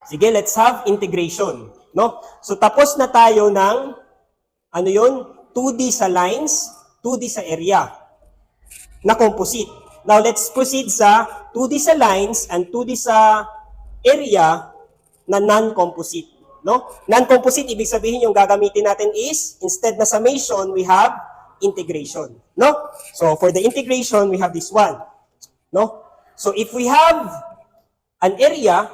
Sige, let's have integration. No? So tapos na tayo ng, ano yun? 2D sa lines, 2D sa area na composite. Now, let's proceed sa 2D sa lines and 2D sa area na non-composite. No? Non-composite, ibig sabihin yung gagamitin natin is, instead na summation, we have integration. No? So, for the integration, we have this one. No? So, if we have an area,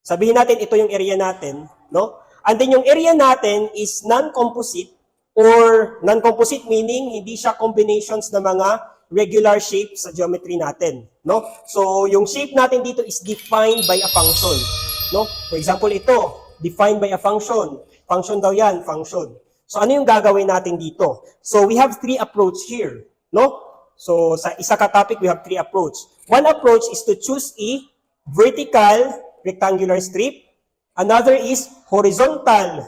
sabihin natin ito yung area natin, no? And then yung area natin is non-composite, or non-composite meaning hindi siya combinations ng mga regular shapes sa geometry natin, no? So yung shape natin dito is defined by a function, no? For example, ito, defined by a function. Function daw yan, function. So ano yung gagawin natin dito? So we have three approach here, no? So sa isa ka topic, we have three approach. One approach is to choose a vertical rectangular strip. Another is horizontal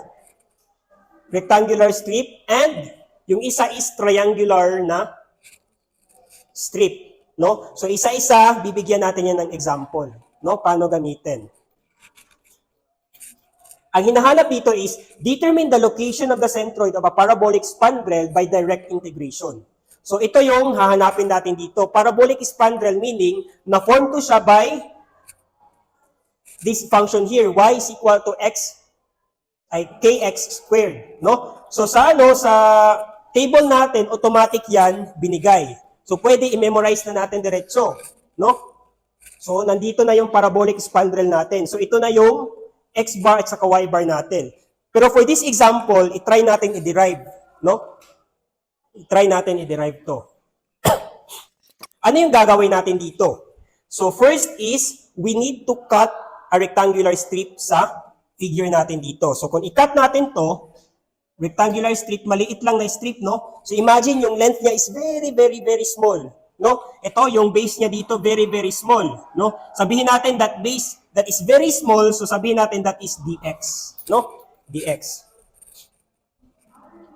rectangular strip. And yung isa is triangular na strip. No? So isa-isa, bibigyan natin yan ng example. No? Paano gamitin. Ang hinahanap dito is, determine the location of the centroid of a parabolic spandrel by direct integration. So ito yung hahanapin natin dito. Parabolic spandrel meaning, na-form to siya by this function here, y is equal to x ay kx squared, no? So sa table natin, automatic yan binigay. So pwede i-memorize na natin diretso, no? So nandito na yung parabolic spandrel natin. So ito na yung x bar at saka y bar natin. Pero for this example, i-try natin i-derive, no? I-try natin i-derive to. Ano yung gagawin natin dito? So first is, we need to cut a rectangular strip sa figure natin dito. So kung i-cut natin to, rectangular strip, maliit lang na strip, no? So imagine yung length niya is very, very, very small, no? Ito, yung base niya dito, very, very small, no? Sabihin natin that base that is very small, so sabihin natin that is dx, no? Dx.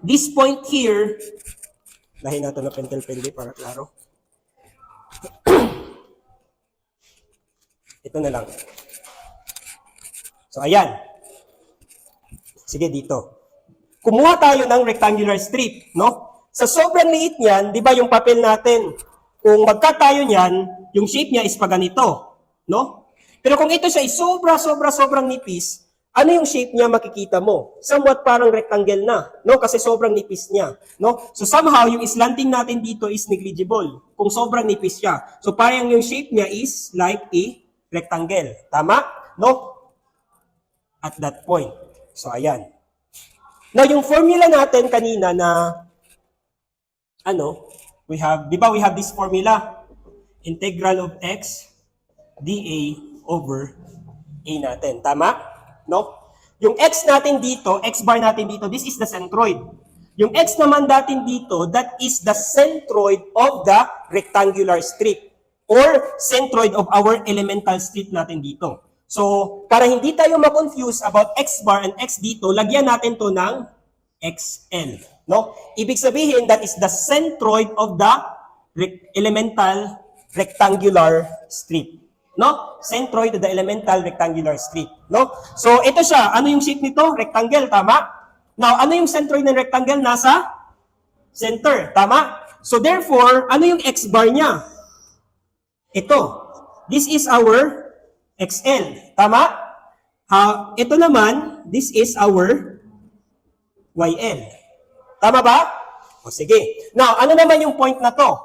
This point here, lahin natin na pentel-pentel para klaro. Ito na lang. So, ayan. Sige, dito. Kumuha tayo ng rectangular strip, no? Sa sobrang liit niyan, di ba yung papel natin, kung magka tayo niyan, yung shape niya is pa ganito, no? Pero kung ito siya is sobrang nipis, ano yung shape niya makikita mo? Somewhat parang rectangle na, no? Kasi sobrang nipis niya, no? So somehow, yung slanting natin dito is negligible, kung sobrang nipis siya. So parang yung shape niya is like a rectangle. Tama? No? At that point. So, ayan. Now, yung formula natin kanina na, we have this formula, integral of x dA over a natin. Tama? No? Yung x natin dito, x bar natin dito, this is the centroid. Yung x naman natin dito, that is the centroid of the rectangular strip or centroid of our elemental strip natin dito. So, para hindi tayo ma-confuse about x bar and x dito, lagyan natin to ng xl. No? Ibig sabihin, that is the centroid of the elemental rectangular strip. No? Centroid of the elemental rectangular strip. No? So, ito siya. Ano yung shape nito? Rectangle, tama? Now, ano yung centroid ng rectangle? Nasa center, tama? So, therefore, ano yung x bar niya? Ito. This is our XL. Tama? Ito naman, this is our YL. Tama ba? O sige. Now, ano naman yung point na to?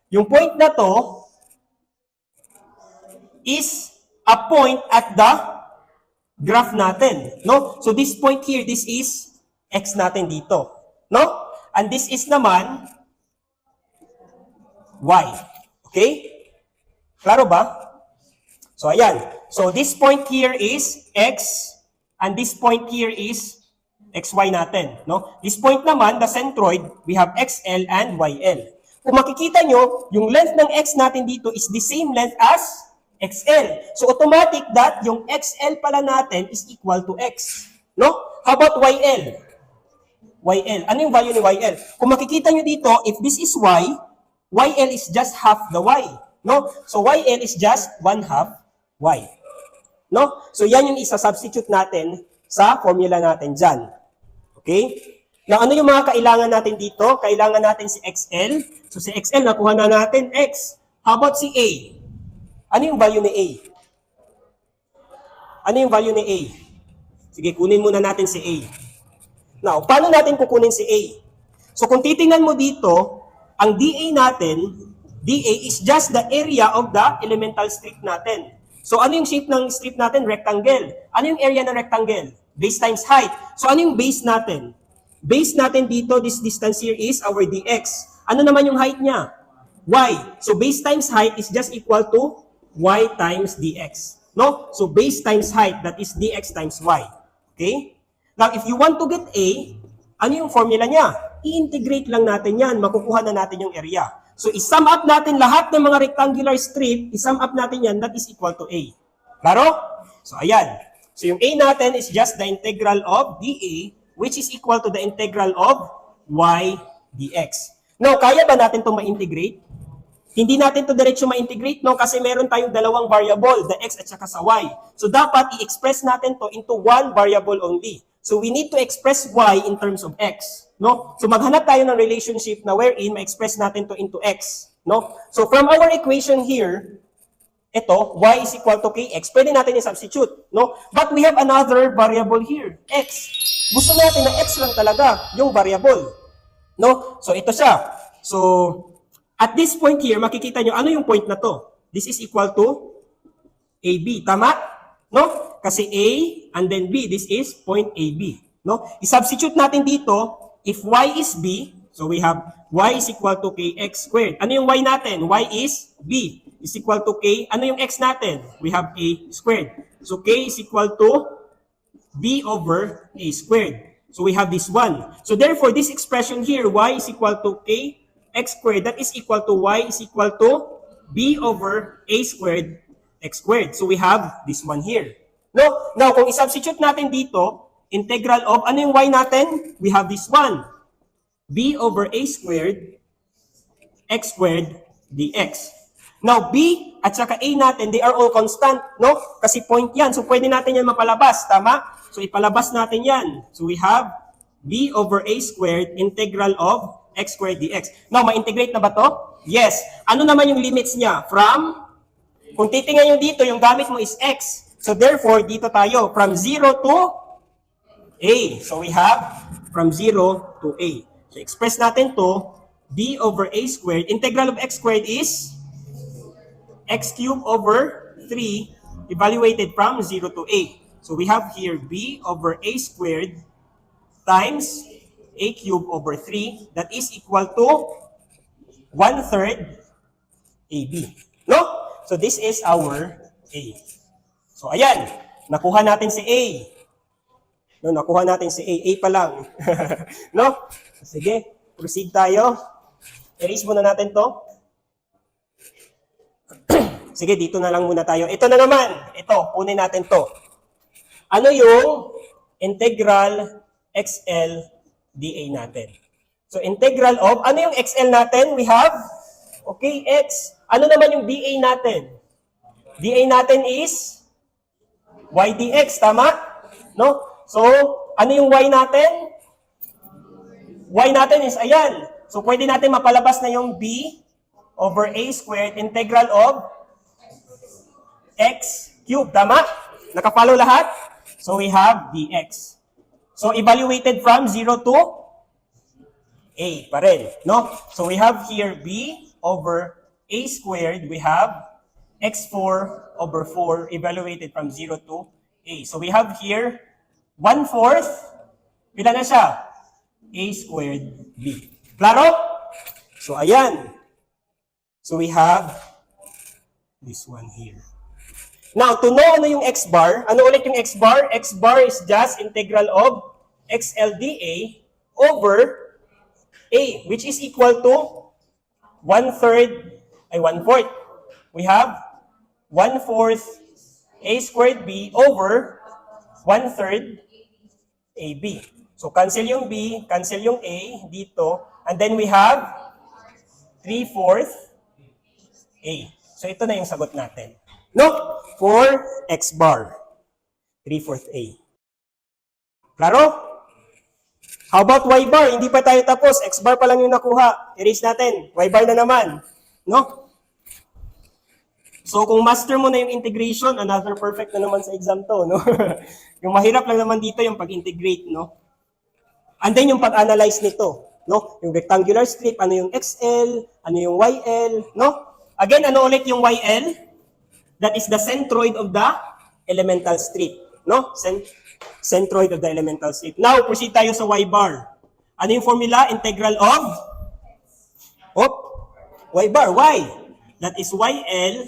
Yung point na to is a point at the graph natin. No? So this point here, this is X natin dito. No? And this is naman Y. Okay? Klaro ba? So, ayan. So, this point here is X, and this point here is XY natin. No? This point naman, the centroid, we have XL and YL. Kung makikita nyo, yung length ng X natin dito is the same length as XL. So, automatic that yung XL pala natin is equal to X. No? How about YL? YL. Ano yung value ni YL? Kung makikita nyo dito, if this is Y, YL is just half the Y. No? So, YL is just 1/2 Y. No? So yan yung isa-substitute natin sa formula natin dyan. Okay? Now, ano yung mga kailangan natin dito? Kailangan natin si XL. So si XL, nakuha na natin X. How about si A? Ano yung value ni A? Ano yung value ni A? Sige, kunin muna natin si A. Now, paano natin kukunin si A? So kung titingnan mo dito, ang DA natin, DA is just the area of the elemental strip natin. So ano yung shape ng strip natin? Rectangle. Ano yung area ng rectangle? Base times height. So ano yung base natin? Base natin dito, this distance here is our dx. Ano naman yung height niya? Y. So base times height is just equal to y times dx. No? So base times height, that is dx times y. Okay? Now, if you want to get A, ano yung formula niya? I-integrate lang natin yan. Makukuha na natin yung area. So, isum up natin lahat ng mga rectangular strip, isum up natin yan, that is equal to A. Klaro? So, ayan. So, yung A natin is just the integral of dA, which is equal to the integral of y dx. Now, kaya ba natin itong ma-integrate? Hindi natin ito diretso ma-integrate, no? Kasi meron tayong dalawang variable, the x at saka sa y. So, dapat i-express natin to into one variable only. So, we need to express y in terms of x. No? So maghanap tayo ng relationship na wherein ma-express natin to into x, no? So from our equation here, ito, y is equal to kx, pwede natin i-substitute, no? But we have another variable here, x. Gusto natin na x lang talaga yung variable, no? So ito siya. So at this point here, makikita nyo, ano yung point na to? This is equal to AB, tama? No? Kasi A and then B, this is point AB, no? I-substitute natin dito. If y is b, so we have y is equal to kx squared. Ano yung y natin? Y is b is equal to k. Ano yung x natin? We have a squared. So k is equal to b over a squared. So we have this one. So therefore, this expression here, y is equal to k x squared, that is equal to y is equal to b over a squared x squared. So we have this one here. No? Now, kung i-substitute natin dito, integral of, ano yung y natin? We have this one. B over a squared, x squared, dx. Now, b at saka a natin, they are all constant, no? Kasi point yan. So, pwede natin yan mapalabas, tama? So, ipalabas natin yan. So, we have b over a squared, integral of x squared, dx. Now, ma-integrate na ba to? Yes. Ano naman yung limits niya? From, kung titingnan yung dito, yung gamit mo is x. So, therefore, dito tayo, from 0 to A. So we have from 0 to A. So express natin to b over a squared. Integral of x squared is x cubed over 3 evaluated from 0 to A. So we have here b over a squared times a cubed over 3. That is equal to 1/3 AB. No? So this is our A. So ayan, nakuha natin si A. No, nakuha natin si A. A pa lang. No? Sige, proceed tayo. Erase muna natin to. Sige, dito na lang muna tayo. Ito na naman. Ito, kunin natin to. Ano yung integral XL dA natin? So, integral of, ano yung XL natin? We have, okay, X. Ano naman yung dA natin? dA natin is y dx, tama? No? So, ano yung y natin? Y natin is, ayan. So, pwede natin mapalabas na yung b over a squared integral of x cubed. Tama? Nakafollow lahat? So, we have dx. So, evaluated from 0 to a pa rin. No? So, we have here b over a squared. We have x4 over 4 evaluated from 0 to a. So, we have here 1/4, pila na siya? A squared b. Klaro? So, ayan. So, we have this one here. Now, to know ano yung x bar, ano ulit yung x bar? X bar is just integral of XL dA over a, which is equal to 1/4. We have 1/4 a squared b over 1/3 AB. So, cancel yung B, cancel yung A dito, and then we have 3/4 A. So, ito na yung sagot natin. No? for x bar. 3/4 A. Klaro? How about y bar? Hindi pa tayo tapos. X bar pa lang yung nakuha. Erase natin. Y bar na naman. No? So, kung master mo na yung integration, another perfect na naman sa exam to, no? Yung mahirap lang naman dito yung pag-integrate, no? And then yung pag-analyze nito, no? Yung rectangular strip, ano yung XL, ano yung YL, no? Again, ano ulit yung YL? That is the centroid of the elemental strip, no? Centroid of the elemental strip. Now, proceed tayo sa Y bar. Ano yung formula? Integral of Y bar. Y. That is YL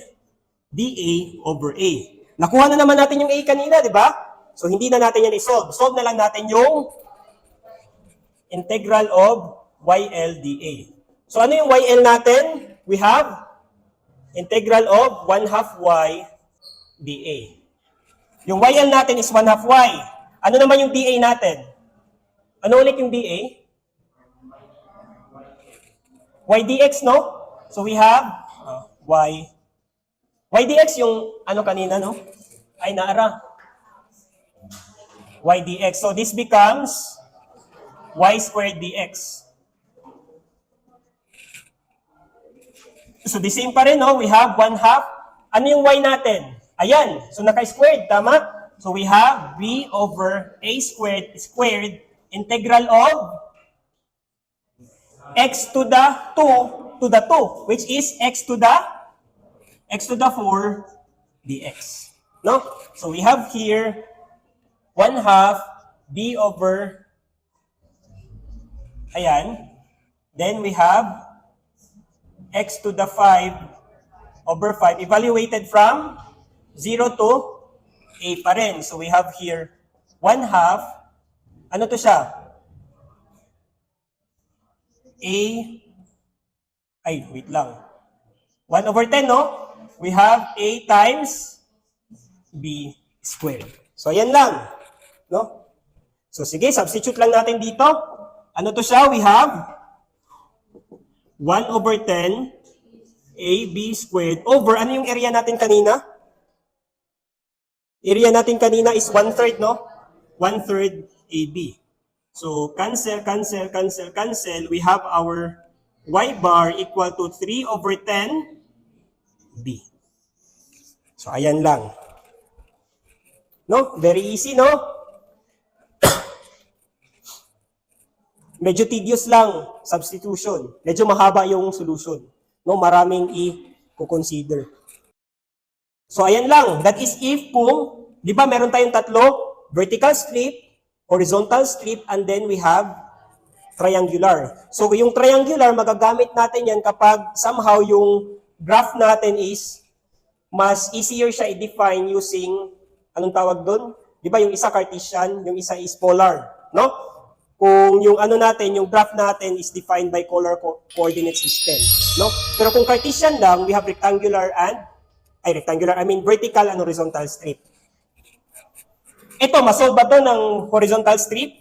dA over A. Nakuha na naman natin yung A kanina, di ba? So, hindi na natin yan i-solve. Solve na lang natin yung integral of YL dA. So, ano yung YL natin? We have integral of 1/2 Y dA. Yung YL natin is 1/2 Y. Ano naman yung dA natin? Ano ulit yung dA? Y dx, no? So, we have Y dx yung ano kanina, no? Ay, naara. Y dx. So, this becomes y squared dx. So, the same pa rin, no? We have 1/2. Ano yung y natin? Ayan. So, naka-squared, tama? So, we have b over a squared integral of x to the 2 which is x to the 4 dx. No? So, we have here 1/2 b over, ayan. Then, we have x to the 5 over 5 evaluated from 0 to a pa rin. So, we have here 1/2. Ano to siya? Wait lang. 1/10, no? We have a times b squared. So, ayan lang. No? So, sige, substitute lang natin dito. Ano to siya? We have 1/10 ab squared over, ano yung area natin kanina? Area natin kanina is 1/3, no? 1/3 ab. So, cancel. We have our y bar equal to 3/10 b. So, ayan lang. No? Very easy, no? Medyo tedious lang, substitution. Medyo mahaba yung solution. No? Maraming i-consider. So, ayan lang. That is if kung, di ba meron tayong tatlo, vertical strip, horizontal strip, and then we have triangular. So, yung triangular, magagamit natin yan kapag somehow yung graph natin is mas easier siya i-define using, anong tawag doon? Di ba yung isa Cartesian, yung isa is polar, no? Kung yung ano natin, yung graph natin is defined by polar coordinate system, no? Pero kung Cartesian lang, we have vertical and horizontal strip. Ito, masolve ba to ng horizontal strip?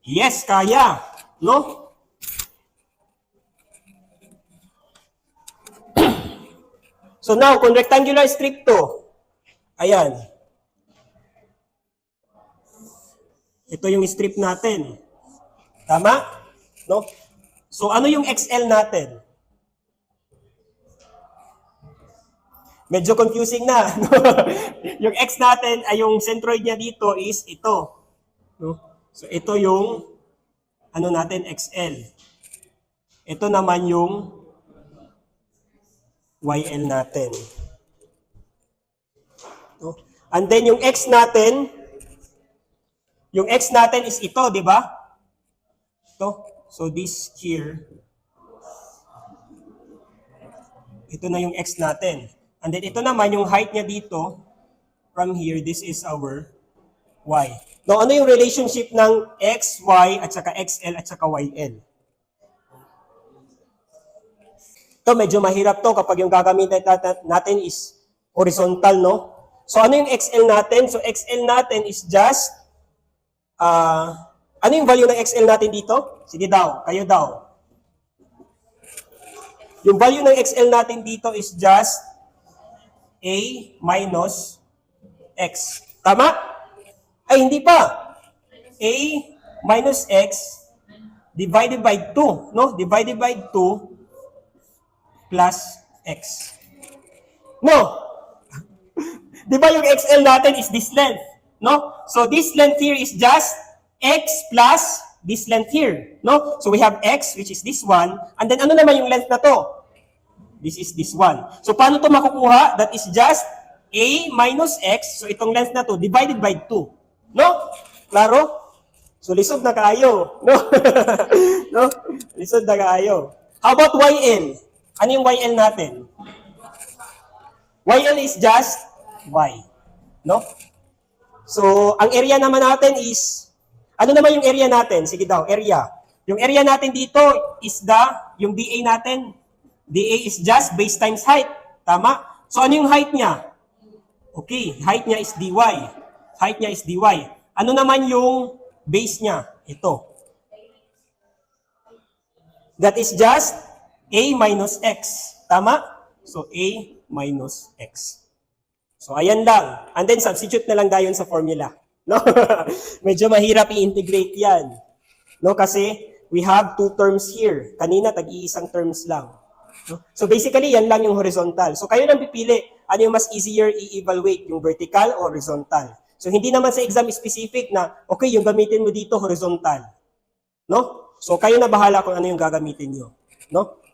Yes, kaya, no? So now, kung rectangular strip to, ayan. Ito yung strip natin. Tama? No? So ano yung XL natin? Medyo confusing na. Yung X natin, ay yung centroid niya dito is ito. No? So ito yung ano natin, XL. Ito naman yung YL natin. No? And then yung X natin is ito, di ba? Ito. So this here, ito na yung X natin. And then ito naman yung height niya dito, from here, this is our Y. Now, ano yung relationship ng X, Y, at saka XL, at saka YL? Ito, medyo mahirap to kapag yung gagamitin natin is horizontal, no? So, ano yung XL natin? So, XL natin is just, ano yung value ng XL natin dito? Sige daw, kayo daw. Yung value ng XL natin dito is just A minus X. Tama? Ay, hindi pa. A minus X divided by 2, no? Divided by 2 plus X. No. Di ba yung XL natin is this length, no? So this length here is just X plus this length here, no? So we have X, which is this one, and then ano naman yung length na to? This is this one. So paano to makukuha? That is just A minus X, so itong length na to, divided by 2. No? Klaro? So lisod na kaayo. No? No? Lisod na kaayo. How about YL? Ano yung YL natin? YL is just Y. No? So, ang area naman natin is, ano naman yung area natin? Sige daw, area. Yung area natin dito is yung DA natin. DA is just base times height. Tama? So, ano yung height niya? Okay, height niya is dy. Height niya is dy. Ano naman yung base niya? Ito. That is just A minus X. Tama? So, A minus X. So, ayan lang. And then, substitute na lang tayo sa formula. No? Medyo mahirap i-integrate yan. No? Kasi, we have two terms here. Kanina, tag-iisang terms lang. No? So, basically, yan lang yung horizontal. So, kayo nang pipili. Ano yung mas easier i-evaluate? Yung vertical o horizontal? So, hindi naman sa exam specific na, okay, yung gamitin mo dito, horizontal. No? So, kayo na bahala kung ano yung gagamitin nyo. No?